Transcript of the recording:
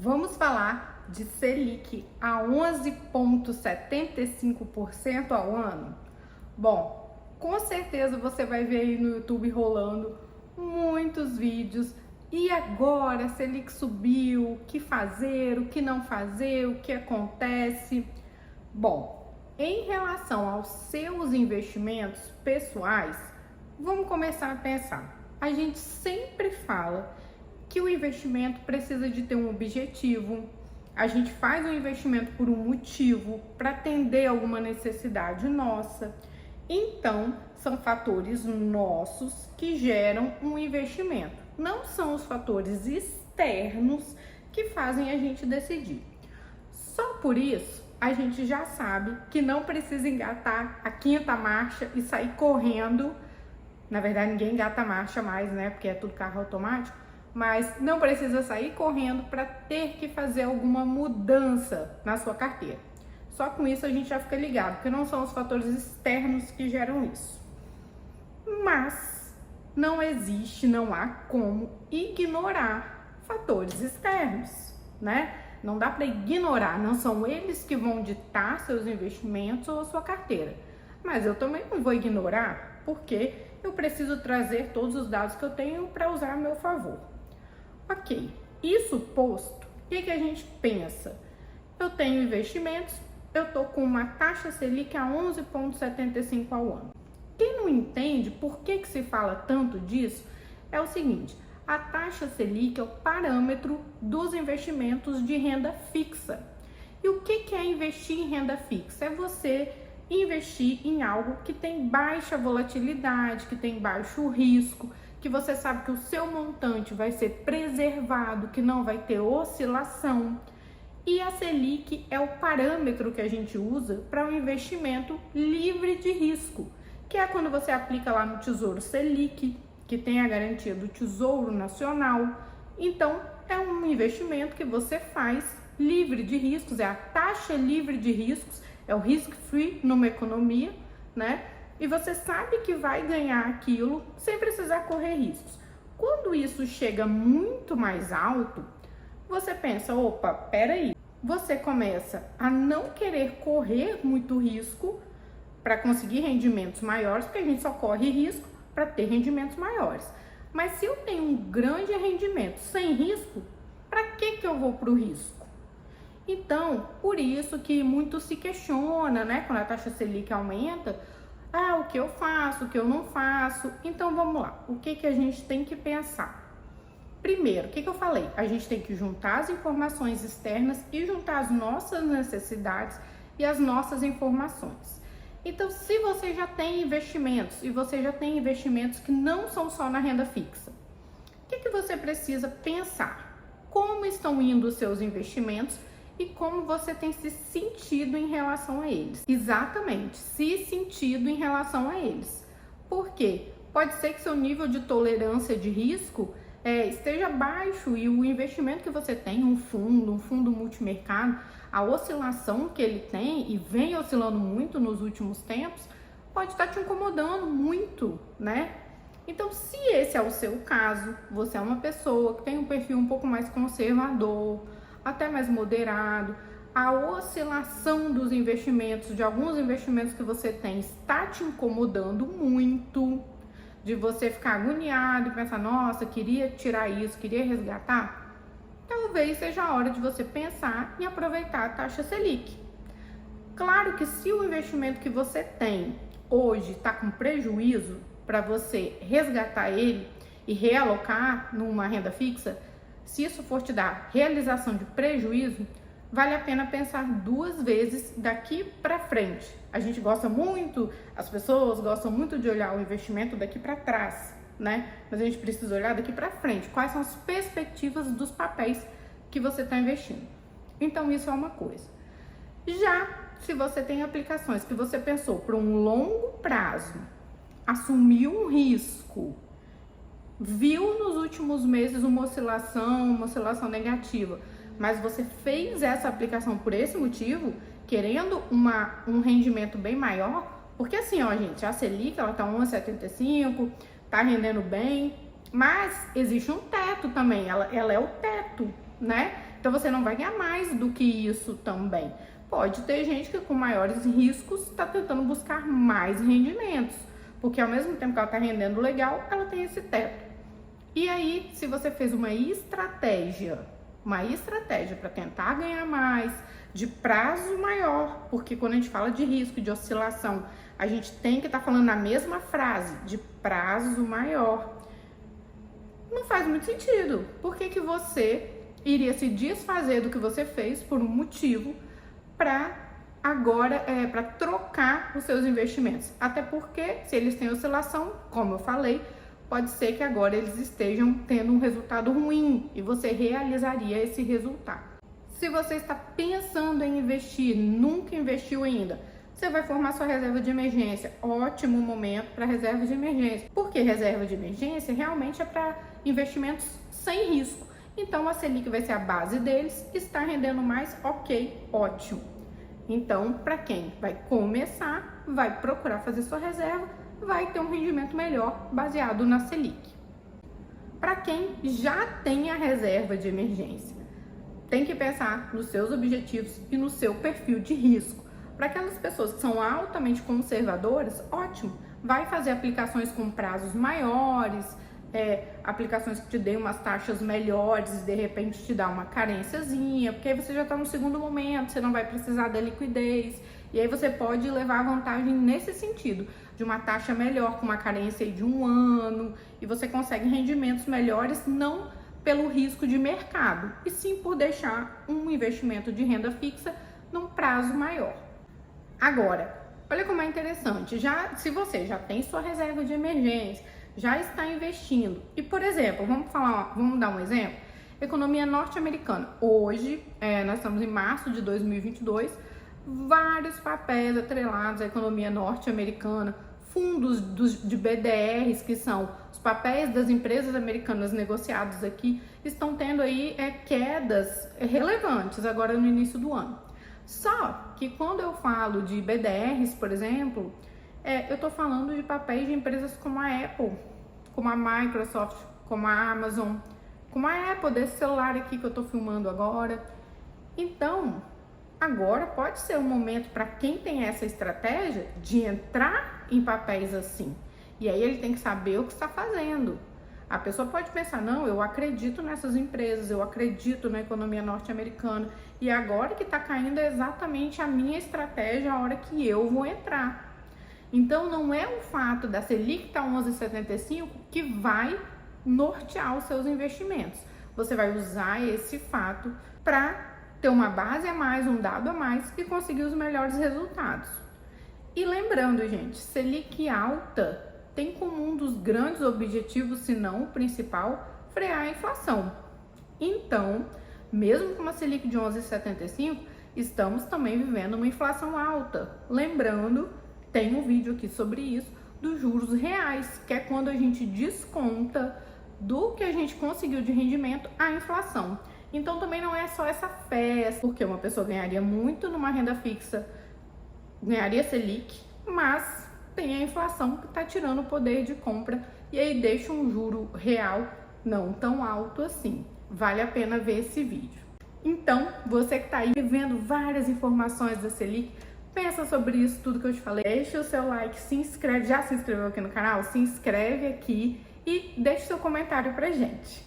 Vamos falar de Selic a 11,75% ao ano? Bom, com certeza você vai ver aí no YouTube rolando muitos vídeos. E agora, Selic subiu, o que fazer, o que não fazer, o que acontece? Bom, em relação aos seus investimentos pessoais, vamos começar a pensar. A gente sempre fala que o investimento precisa de ter um objetivo. A gente faz um investimento por um motivo, para atender alguma necessidade nossa. Então, são fatores nossos que geram um investimento. Não são os fatores externos que fazem a gente decidir. Só por isso, a gente já sabe que não precisa engatar a quinta marcha e sair correndo. Na verdade, ninguém engata a marcha mais, né? Porque é tudo carro automático. Mas não precisa sair correndo para ter que fazer alguma mudança na sua carteira. Só com isso a gente já fica ligado, porque não são os fatores externos que geram isso. Mas não existe, não há como ignorar fatores externos, né? Não dá para ignorar, não são eles que vão ditar seus investimentos ou a sua carteira. Mas eu também não vou ignorar, porque eu preciso trazer todos os dados que eu tenho para usar a meu favor. Ok, isso posto, o que a gente pensa? Eu tenho investimentos, eu tô com uma taxa Selic a 11,75 ao ano. Quem não entende por que se fala tanto disso, é o seguinte: a taxa Selic é o parâmetro dos investimentos de renda fixa. E o que é investir em renda fixa? É você investir em algo que tem baixa volatilidade, que tem baixo risco, que você sabe que o seu montante vai ser preservado, que não vai ter oscilação. E a Selic é o parâmetro que a gente usa para um investimento livre de risco, que é quando você aplica lá no Tesouro Selic, que tem a garantia do Tesouro Nacional. Então, é um investimento que você faz livre de riscos, é a taxa livre de riscos, é o risk-free numa economia, né? E você sabe que vai ganhar aquilo sem precisar correr riscos. Quando isso chega muito mais alto, você pensa, opa, peraí. Você começa a não querer correr muito risco para conseguir rendimentos maiores, porque a gente só corre risco para ter rendimentos maiores. Mas se eu tenho um grande rendimento sem risco, para que eu vou para o risco? Então, por isso que muito se questiona, né? Quando a taxa Selic aumenta, o que eu faço, o que eu não faço. Então, vamos lá. O que a gente tem que pensar? Primeiro, o que eu falei? A gente tem que juntar as informações externas e juntar as nossas necessidades e as nossas informações. Então, se você já tem investimentos, e você já tem investimentos que não são só na renda fixa, o que você precisa pensar? Como estão indo os seus investimentos e como você tem se sentido em relação a eles? Exatamente, se sentido em relação a eles. Por quê? Pode ser que seu nível de tolerância de risco esteja baixo e o investimento que você tem, um fundo multimercado, a oscilação que ele tem e vem oscilando muito nos últimos tempos, pode estar te incomodando muito, né? Então, se esse é o seu caso, você é uma pessoa que tem um perfil um pouco mais conservador, até mais moderado, a oscilação dos investimentos, de alguns investimentos que você tem, está te incomodando muito, de você ficar agoniado e pensar, nossa, queria tirar isso, queria resgatar, talvez seja a hora de você pensar em aproveitar a taxa Selic. Claro que se o investimento que você tem hoje está com prejuízo, para você resgatar ele e realocar numa renda fixa, se isso for te dar realização de prejuízo, vale a pena pensar duas vezes daqui para frente. A gente gosta muito, as pessoas gostam muito de olhar o investimento daqui para trás, né? Mas a gente precisa olhar daqui para frente. Quais são as perspectivas dos papéis que você está investindo? Então, isso é uma coisa. Já se você tem aplicações que você pensou por um longo prazo, assumiu um risco, viu nos últimos meses uma oscilação negativa, mas você fez essa aplicação por esse motivo, querendo um rendimento bem maior, porque assim, ó, gente, a Selic, ela tá 1,75, tá rendendo bem, mas existe um teto também, ela é o teto, né? Então você não vai ganhar mais do que isso também. Pode ter gente que com maiores riscos está tentando buscar mais rendimentos, porque ao mesmo tempo que ela está rendendo legal, ela tem esse teto. E aí, se você fez uma estratégia para tentar ganhar mais, de prazo maior, porque quando a gente fala de risco, de oscilação, a gente tem que estar falando na mesma frase, de prazo maior. Não faz muito sentido. Por que você iria se desfazer do que você fez por um motivo para trocar os seus investimentos? Até porque, se eles têm oscilação, como eu falei, pode ser que agora eles estejam tendo um resultado ruim e você realizaria esse resultado. Se você está pensando em investir, nunca investiu ainda, você vai formar sua reserva de emergência. Ótimo momento para reserva de emergência. Porque reserva de emergência realmente é para investimentos sem risco. Então a Selic vai ser a base deles, está rendendo mais, ok, ótimo. Então, para quem vai começar, vai procurar fazer sua reserva, vai ter um rendimento melhor baseado na Selic. Para quem já tem a reserva de emergência, tem que pensar nos seus objetivos e no seu perfil de risco. Para aquelas pessoas que são altamente conservadoras, ótimo, vai fazer aplicações com prazos maiores, aplicações que te deem umas taxas melhores e de repente te dá uma carênciazinha, porque aí você já está no segundo momento, você não vai precisar da liquidez, e aí você pode levar vantagem nesse sentido, de uma taxa melhor, com uma carência de 1 ano, e você consegue rendimentos melhores, não pelo risco de mercado, e sim por deixar um investimento de renda fixa num prazo maior. Agora, olha como é interessante, se você já tem sua reserva de emergência, já está investindo, e por exemplo, vamos dar um exemplo, economia norte-americana. Hoje, nós estamos em março de 2022, vários papéis atrelados à economia norte-americana, fundos de BDRs, que são os papéis das empresas americanas negociados aqui, estão tendo aí quedas relevantes agora no início do ano. Só que quando eu falo de BDRs, por exemplo, eu estou falando de papéis de empresas como a Apple, como a Microsoft, como a Amazon, como a Apple, desse celular aqui que eu estou filmando agora. Então, agora pode ser um momento para quem tem essa estratégia de entrar em papéis assim. E aí ele tem que saber o que está fazendo. A pessoa pode pensar, não, eu acredito nessas empresas, eu acredito na economia norte-americana, e agora que está caindo é exatamente a minha estratégia, a hora que eu vou entrar. Então não é o fato da Selic estar 11,75 que vai nortear os seus investimentos. Você vai usar esse fato para ter uma base a mais, um dado a mais e conseguir os melhores resultados. E lembrando, gente, Selic alta tem como um dos grandes objetivos, se não o principal, frear a inflação. Então, mesmo com uma Selic de 11,75, estamos também vivendo uma inflação alta. Lembrando, tem um vídeo aqui sobre isso, dos juros reais, que é quando a gente desconta do que a gente conseguiu de rendimento a inflação. Então também não é só essa festa, porque uma pessoa ganharia muito numa renda fixa, ganharia Selic, mas tem a inflação que está tirando o poder de compra e aí deixa um juro real não tão alto assim. Vale a pena ver esse vídeo. Então, você que está aí vendo várias informações da Selic, pensa sobre isso tudo que eu te falei, deixa o seu like, se inscreve, já se inscreveu aqui no canal? Se inscreve aqui e deixa seu comentário pra gente.